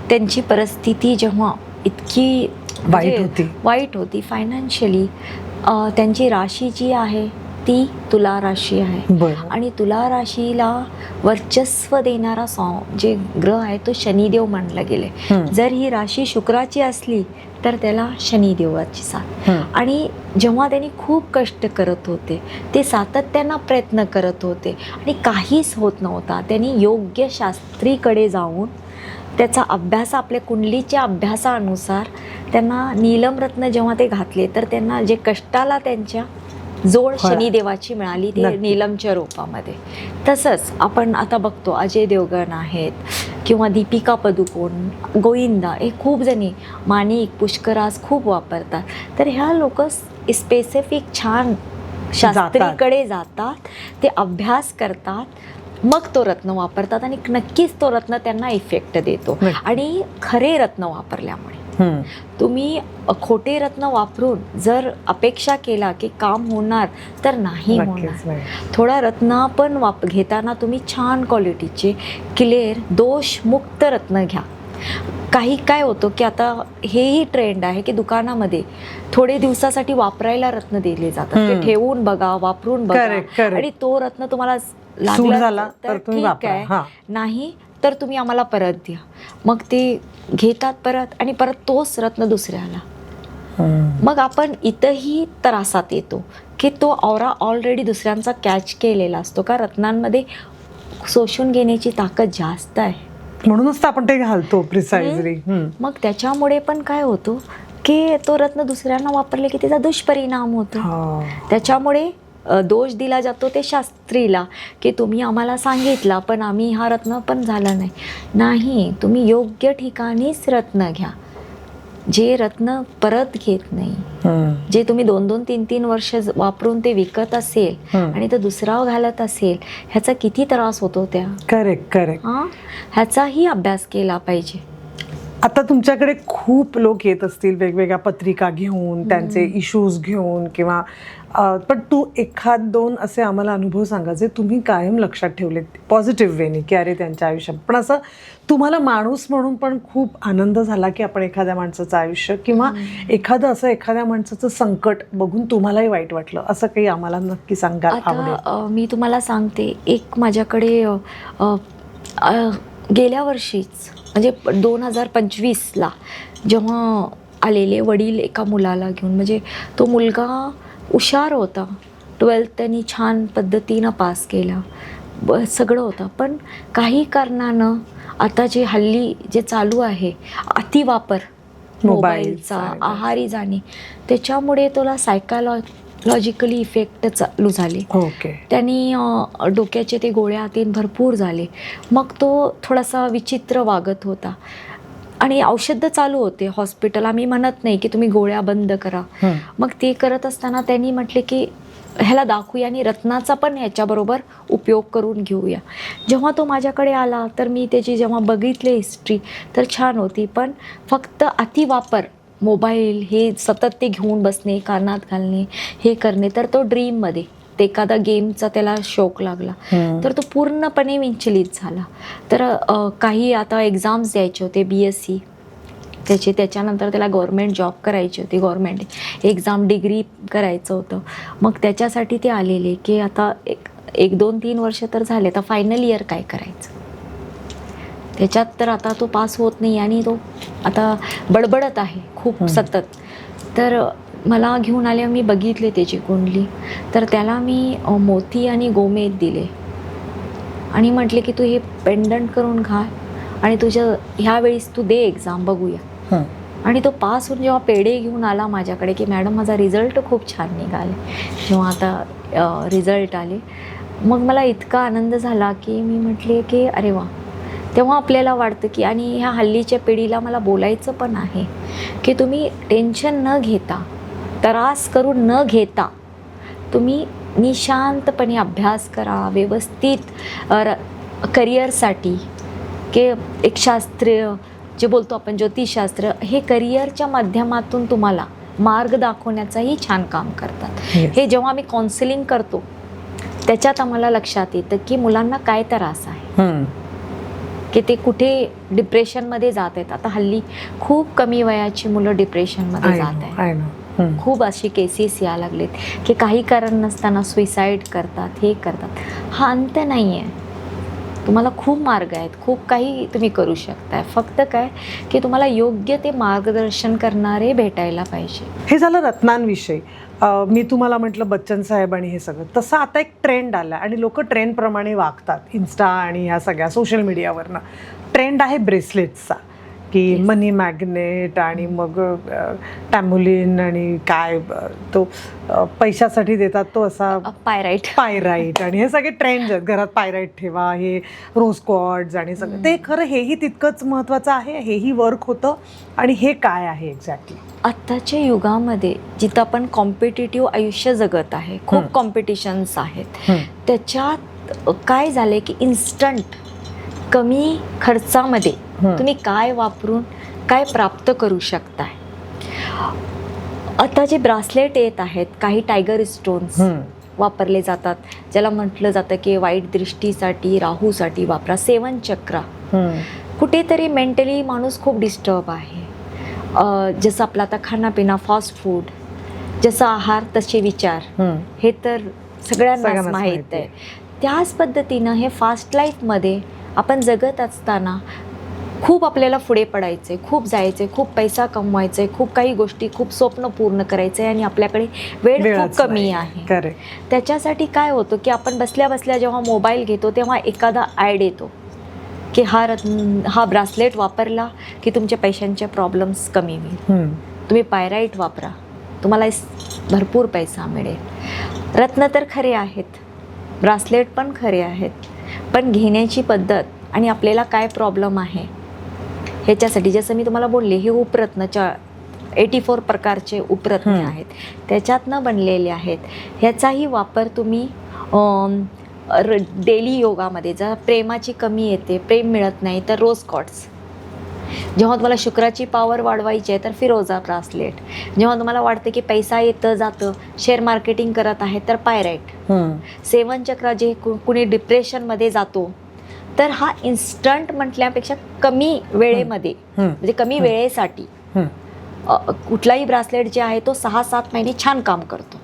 त्यांची परिस्थिती जेव्हा इतकी वाईट होती फायनान्शियली, त्यांची राशी जी आहे ती तुला राशी आहे. आणि तुला राशीला वर्चस्व देणारा जे ग्रह आहे तो शनिदेव मानला गेले. जर ही राशी शुक्राची असली तर त्याला शनिदेवाची साथ. आणि जेव्हा त्यांनी खूप कष्ट करत होते, ते सातत्यानं प्रयत्न करत होते आणि काहीच होत नव्हता, त्यांनी योग्य शास्त्रीकडे जाऊन त्याचा अभ्यास, आपल्या कुंडलीच्या अभ्यासानुसार त्यांना नीलम रत्न जेव्हा ते घातले तर त्यांना जे कष्टाला त्यांच्या जोड शनिदेवाची मिळाली ते नीलमच्या रूपामध्ये. तसंच आपण आता बघतो अजय देवगण आहेत किंवा दीपिका पदुकोण, गोविंदा, हे खूप जणी, माणिक, पुष्कराज खूप वापरतात. तर ह्या लोक स्पेसिफिक छान शास्त्रीकडे जातात, ते अभ्यास करतात, मग तो रत्न वापरतात आणि नक्कीच तो रत्न त्यांना इफेक्ट देतो. आणि खरे रत्न वापरल्यामुळे तुम्ही खोटे रत्न वापरून जर अपेक्षा केला की काम होणार तर नाही होणार. थोडा रत्न पण घेताना तुम्ही छान क्वालिटीचे क्लिअर दोषमुक्त रत्न घ्या. काही काय होतं की आता हेही ट्रेंड आहे की दुकानामध्ये थोडे दिवसासाठी वापरायला रत्न दिले जातात, ते ठेवून बघा, वापरून बघा, Correct, correct. आणि तो रत्न तुम्हाला सूट लागला झाला तर तर तुम्ही ठीक वापरा. आहे, हां. नाही तर तुम्ही आम्हाला परत द्या. मग ते घेतात परत आणि परत तोच रत्न दुसऱ्याला. मग आपण इथंही त्रासात येतो की तो औरा ऑलरेडी दुसऱ्यांचा कॅच केलेला असतो का रत्नांमध्ये शोषून घेण्याची ताकद जास्त आहे. म्हणूनच तर आपण ते घालतो प्रिसाइजली. मग त्याच्यामुळे पण काय होतो की तो रत्न दुसऱ्यांना वापरले की त्याचा दुष्परिणाम होतो. त्याच्यामुळे दोष दिला जातो ते शास्त्रीला की तुम्ही आम्हाला सांगितलं पण आम्ही हा रत्न पण झाला नाही. तुम्ही योग्य ठिकाणीच रत्न घ्या, जे रत्न परत घेत नाही, जे तुम्ही 2-2, 3-3 वर्ष वापरून ते विकत असेल आणि तो दुसरा घालत असेल, ह्याचा किती त्रास होतो त्या. करेक्ट. ह्याचाही अभ्यास केला पाहिजे. आता तुमच्याकडे खूप लोक येत असतील वेगवेगळ्या पत्रिका घेऊन, त्यांचे इश्यूज घेऊन किंवा पण तू 1-2 असे आम्हाला अनुभव सांगा जे तुम्ही कायम लक्षात ठेवलेत पॉझिटिव्ह वेने, की अरे त्यांच्या आयुष्यात पण असं तुम्हाला माणूस म्हणून पण खूप आनंद झाला की आपण एखाद्या माणसाचं आयुष्य किंवा एखाद्या माणसाचं संकट बघून तुम्हालाही वाईट वाटलं, असं काही आम्हाला नक्की सांगायला आवडेल. आता मी तुम्हाला सांगते, एक माझ्याकडे गेल्या वर्षीच म्हणजे 2025ला जेव्हा आलेले वडील एका मुलाला घेऊन, म्हणजे तो मुलगा हुशार होता, 12th त्यांनी छान पद्धतीनं पास केला, सगळं होतं, पण काही कारणानं आता जे हल्ली जे चालू आहे अतिवापर मोबाईलचा, आहारी जाणे, त्याच्यामुळे तुला सायकॉलॉजिकली इफेक्ट चालू झाले. त्यांनी डोक्याचे ते गोळ्या तीन भरपूर झाले. मग तो थोडासा विचित्र वागत होता आणि औषधं चालू होते हॉस्पिटल. आम्ही म्हणत नाही की तुम्ही गोळ्या बंद करा. मग ते करत असताना त्यांनी म्हटले की ह्याला दाखवूया आणि रत्नाचा पण ह्याच्याबरोबर उपयोग करून घेऊया. जेव्हा तो माझ्याकडे आला तर मी त्याची जेव्हा बघितली हिस्ट्री तर छान होती, पण फक्त अतिवापर मोबाईल हे सतत ते घेऊन बसणे, कानात घालणे, हे करणे, तर तो ड्रीममध्ये ते एखादा गेमचा त्याला शौक लागला तर तो पूर्णपणे विचलित झाला. तर काही आता एक्झाम्स द्यायचे होते BSc त्याच्यानंतर त्याला गव्हर्मेंट जॉब करायची होती, गव्हर्मेंट एक्झाम डिग्री करायचं होतं. मग त्याच्यासाठी ते आलेले की आता 1-2-3 वर्ष तर झाले, तर फायनल इयर काय करायचं, त्याच्यात तर आता तो पास होत नाही आणि तो आता बडबडत आहे खूप सतत. तर मला घेऊन आले, मी बघितले त्याची कुंडली, तर त्याला मी मोती आणि गोमेद दिले आणि म्हटले की तू हे पेंडंट करून घाल आणि तुझ्या ह्यावेळेस तू दे एक्झाम, बघूया. आणि तो पास होऊन जेव्हा पेढे घेऊन आला माझ्याकडे की मॅडम माझा रिझल्ट खूप छान निघाले, जेव्हा आता रिझल्ट आले, मग मला इतका आनंद झाला की मी म्हटले की अरे वा. तेव्हा आपल्याला वाटतं की, आणि ह्या हल्लीच्या पिढीला मला बोलायचं पण आहे की तुम्ही टेन्शन न घेता, त्रास करून न घेता तुम्ही निशांतपणे अभ्यास करा, व्यवस्थित करिअरसाठी, की एक शास्त्रीय जे बोलतो आपण ज्योतिषशास्त्र, हे करिअरच्या माध्यमातून तुम्हाला मार्ग दाखवण्याचंही छान काम करतात. हे जेव्हा आम्ही काउन्सिलिंग करतो त्याच्यात आम्हाला लक्षात येतं की मुलांना काय त्रास आहे, की ते कुठे डिप्रेशनमध्ये जात आहेत. आता हल्ली खूप कमी वयाची मुलं डिप्रेशनमध्ये जात आहेत. खूप अशी केसेस या लागलेत की काही कारण नसताना सुइसाईड करतात, हे करतात. हा अंत नाही आहे. तुम्हाला खूप मार्ग आहेत, खूप काही तुम्ही करू शकताय. फक्त काय की तुम्हाला योग्य ते मार्गदर्शन करणारे भेटायला पाहिजे. हे झालं रत्नांविषयी. मी तुम्हाला म्हटलं बच्चन साहेब आणि हे सगळं, तसं आता एक ट्रेंड आला आणि लोक ट्रेंडप्रमाणे वागतात. इन्स्टा आणि ह्या सगळ्या सोशल मीडियावरनं ट्रेंड आहे ब्रेसलेट्सचा, की मनी मॅग्नेट आणि मग टॅम्बुलिन आणि काय तो पैशासाठी देतात तो असा पायराईट आणि हे सगळे ट्रेंड्स आहेत. घरात पायराईट ठेवा, हे रोज क्वार्ट्ज आणि सगळं ते खरं हेही तितकंच महत्त्वाचं आहे, हेही वर्क होतं. आणि हे काय आहे एक्झॅक्टली आत्ताच्या युगामध्ये जिथं आपण कॉम्पिटिटिव्ह आयुष्य जगत आहे, खूप कॉम्पिटिशन्स आहेत, त्याच्यात काय झालंय की इन्स्टंट कमी खर्चामध्ये तुम्ही काय वापरून काय प्राप्त करू शकताय. आता जे ब्रासलेट येत आहेत, काही टायगर स्टोन्स वापरले जातात, ज्याला म्हटलं जातं की वाईट दृष्टीसाठी, राहूसाठी वापरा. 7 चक्रा, कुठेतरी मेंटली माणूस खूप डिस्टर्ब आहे. जसं आपलं आता खाणंपिणं, फास्ट फूड, जसा आहार तसे विचार, हे तर सगळ्यांनाच माहीत आहे. त्याच पद्धतीनं हे फास्ट लाईफमध्ये आपण जगत असताना खूप आपल्याला पुढे पडायचं आहे, खूप जायचं आहे, खूप पैसा कमवायचा आहे, खूप काही गोष्टी, खूप स्वप्न पूर्ण करायचं आहे आणि आपल्याकडे वेळ खूप कमी आहे. त्याच्यासाठी काय होतं की आपण बसल्या बसल्या जेव्हा मोबाईल घेतो तेव्हा एखादा ॲड येतो की हा ब्रासलेट वापरला की तुमच्या पैशांचे प्रॉब्लेम्स कमी होईल, तुम्ही पायराईट वापरा, तुम्हाला भरपूर पैसा मिळेल. रत्न तर खरे आहेत, ब्रासलेट पण खरे आहेत, पण घेण्याची पद्धत आणि आपल्याला काय प्रॉब्लेम आहे ह्याच्यासाठी, जसं मी तुम्हाला बोलले, हे उपरत्नच्या 84 प्रकारचे उपरत्न आहेत, त्याच्यातनं बनलेले आहेत. ह्याचाही वापर तुम्ही डेली योगामध्ये, जर प्रेमाची कमी येते, प्रेम मिळत नाही, तर रोज कॉर्ड्स. जेव्हा तुम्हाला शुक्राची पॉवर वाढवायची आहे तर फिरोजा ब्रासलेट. जेव्हा तुम्हाला वाटतं की पैसा येतं जातं, शेअर मार्केटिंग करत आहे, तर पायराईट. 7 चक्र, जे कुणी डिप्रेशनमध्ये जातो, तर हा इन्स्टंट म्हटल्यापेक्षा कमी वेळेमध्ये, म्हणजे कमी वेळेसाठी कुठलाही ब्रासलेट जे आहे तो 6-7 महिने छान काम करतो.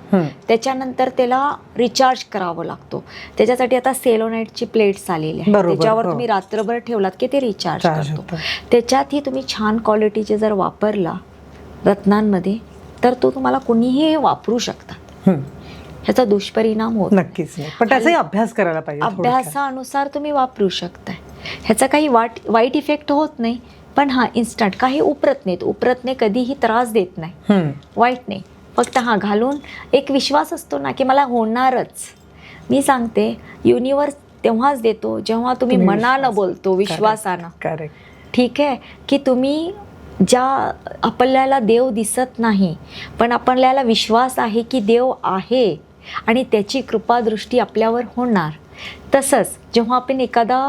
त्याच्यानंतर त्याला रिचार्ज करावं लागतो. त्याच्यासाठी आता सेलोनाईटची प्लेट्स आलेली आहे, त्याच्यावर तुम्ही रात्रभर ठेवलात की ते रिचार्ज करतो. त्याच्यातही तुम्ही छान क्वालिटीचे जर वापरला रत्नांमध्ये, तर तो तुम्हाला कुणीही वापरू शकतात, ह्याचा दुष्परिणाम होत नक्कीच. पण त्याचाही अभ्यास करायला पाहिजे, अभ्यासानुसार तुम्ही वापरू शकताय. ह्याचा काही वाईट इफेक्ट होत नाही. पण हा इन्स्टंट काही उपरत्ने कधीही त्रास देत नाही, वाईट नाही. फक्त घालून एक विश्वास असतो ना की मला होणारच. मी सांगते, युनिवर्स तेव्हाच देतो जेव्हा तुम्ही मनानं बोलतो, विश्वासानं. ठीक आहे, की तुम्ही ज्या आपल्याला देव दिसत नाही, पण आपल्याला विश्वास आहे की देव आहे आणि त्याची कृपादृष्टी आपल्यावर होणार. तसंच जेव्हा आपण एखादा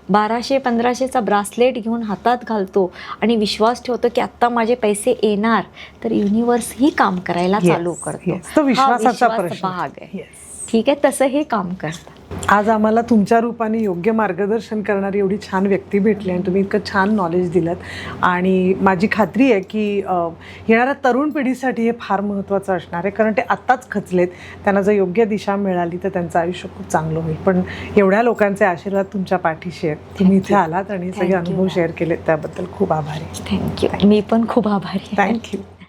1200-1500चा ब्रासलेट घेऊन हातात घालतो आणि विश्वास ठेवतो की आत्ता माझे पैसे येणार, तर युनिवर्स ही काम करायला चालू करतो. तो विश्वासाचा भाग आहे. ठीक आहे, तसं हे काम करतं. आज आम्हाला तुमच्या रूपाने योग्य मार्गदर्शन करणारी एवढी छान व्यक्ती भेटली आणि तुम्ही इतकं छान नॉलेज दिलं. आणि माझी खात्री आहे की येणाऱ्या तरुण पिढीसाठी हे फार महत्त्वाचं असणार आहे, कारण ते आत्ताच खचलेत. त्यांना जर योग्य दिशा मिळाली तर त्यांचं आयुष्य खूप चांगलं होईल. पण एवढ्या लोकांचे आशीर्वाद तुमच्या पाठीशी आहेत. तुम्ही इथे आलात आणि सगळे अनुभव शेअर केलेत, त्याबद्दल खूप आभारी. थँक्यू. मी पण खूप आभारी. थँक्यू.